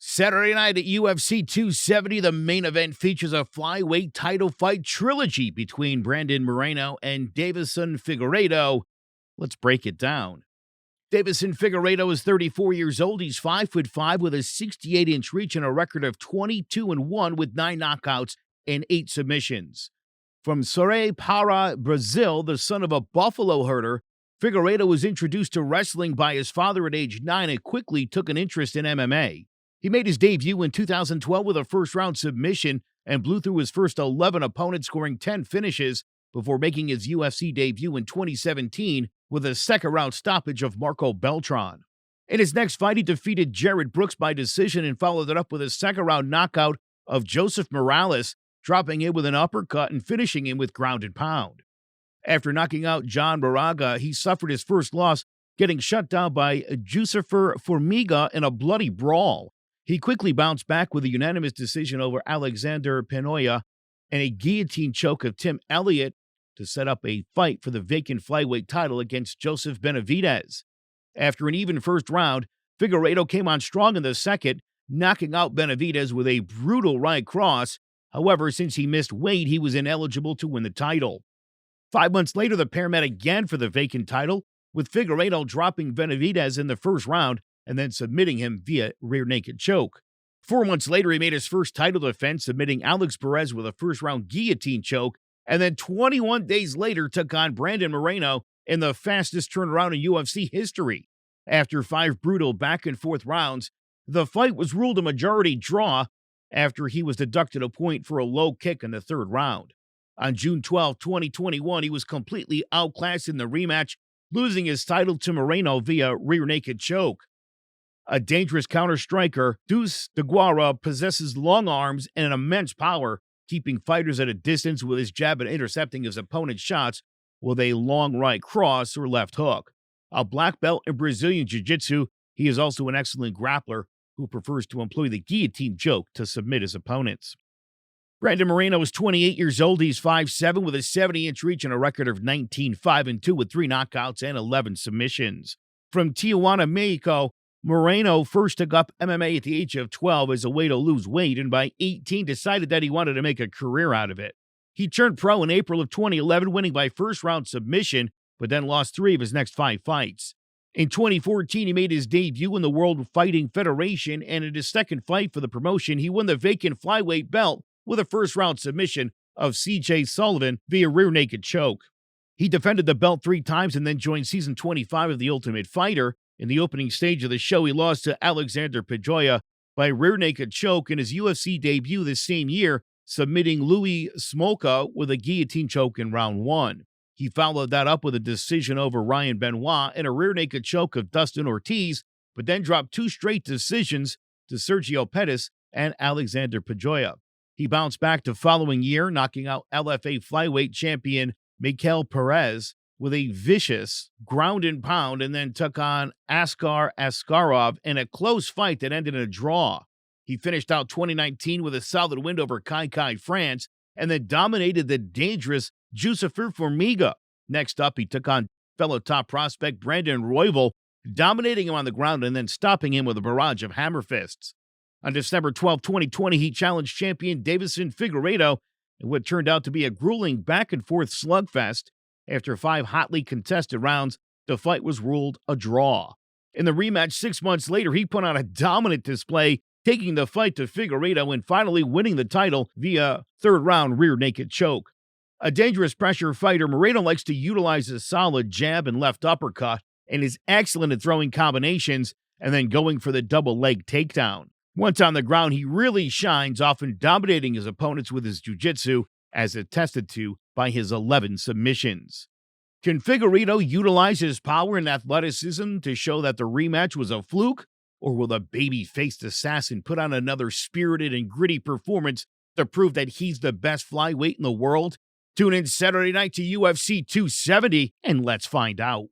Saturday night at UFC 270, the main event features a flyweight title fight trilogy between Brandon Moreno and Deiveson Figueiredo. Let's break it down. Deiveson Figueiredo is 34 years old. He's 5'5" with a 68-inch reach and a record of 22-1 with 9 knockouts and 8 submissions. From Soure Para Brazil, the son of a buffalo herder, Figueiredo was introduced to wrestling by his father at age 9 and quickly took an interest in MMA. He made his debut in 2012 with a first-round submission and blew through his first 11 opponents, scoring 10 finishes before making his UFC debut in 2017 with a second-round stoppage of Marco Beltran. In his next fight, he defeated Jared Brooks by decision and followed it up with a second-round knockout of Joseph Morales, dropping in with an uppercut and finishing him with ground and pound. After knocking out John Moraga, he suffered his first loss, getting shut down by Soure Para in a bloody brawl. He quickly bounced back with a unanimous decision over Alexander Pantoja and a guillotine choke of Tim Elliot to set up a fight for the vacant flyweight title against Joseph Benevidez. After an even first round, Figueiredo came on strong in the second, knocking out Benevidez with a brutal right cross. However, since he missed weight, he was ineligible to win the title. 5 months later, the pair met again for the vacant title, with Figueiredo dropping Benevidez in the first round and then submitting him via rear naked choke. 4 months later, he made his first title defense, submitting Alex Perez with a first-round guillotine choke, and then 21 days later took on Brandon Moreno in the fastest turnaround in UFC history. After 5 brutal back-and-forth rounds, the fight was ruled a majority draw after he was deducted a point for a low kick in the third round. On June 12, 2021, he was completely outclassed in the rematch, losing his title to Moreno via rear naked choke. A dangerous counter-striker, Deuce DeGuara possesses long arms and an immense power, keeping fighters at a distance with his jab and intercepting his opponent's shots with a long right cross or left hook. A black belt in Brazilian Jiu-Jitsu, he is also an excellent grappler who prefers to employ the guillotine choke to submit his opponents. Brandon Moreno is 28 years old. He's 5'7" with a 70-inch reach and a record of 19-5-2 with 3 knockouts and 11 submissions. From Tijuana, Mexico, Moreno first took up MMA at the age of 12 as a way to lose weight, and by 18 decided that he wanted to make a career out of it. He turned pro in April of 2011, winning by first-round submission, but then lost 3 of his next 5 fights. In 2014, he made his debut in the World Fighting Federation, and in his second fight for the promotion, he won the vacant flyweight belt with a first-round submission of C.J. Sullivan via rear naked choke. He defended the belt 3 times and then joined season 25 of The Ultimate Fighter. In the opening stage of the show, he lost to Alexander Pantoja by rear naked choke in his UFC debut this same year, submitting Louis Smolka with a guillotine choke in round 1. He followed that up with a decision over Ryan Benoit and a rear naked choke of Dustin Ortiz, but then dropped 2 straight decisions to Sergio Pettis and Alexander Pantoja. He bounced back the following year, knocking out LFA flyweight champion Mikael Perez with a vicious ground and pound, and then took on Askar Askarov in a close fight that ended in a draw. He finished out 2019 with a solid win over Kai France, and then dominated the dangerous Soure Para. Next up, he took on fellow top prospect Brandon Royval, dominating him on the ground and then stopping him with a barrage of hammer fists. On December 12, 2020, he challenged champion Deiveson Figueiredo in what turned out to be a grueling back-and-forth slugfest. After 5 hotly contested rounds, the fight was ruled a draw. In the rematch 6 months later, he put on a dominant display, taking the fight to Figueiredo and finally winning the title via third-round rear naked choke. A dangerous pressure fighter, Moreno likes to utilize a solid jab and left uppercut and is excellent at throwing combinations and then going for the double leg takedown. Once on the ground, he really shines, often dominating his opponents with his jiu-jitsu, as attested to by his 11 submissions. Can Figueiredo utilize his power and athleticism to show that the rematch was a fluke, or will the baby-faced assassin put on another spirited and gritty performance to prove that he's the best flyweight in the world? Tune in Saturday night to UFC 270, and let's find out.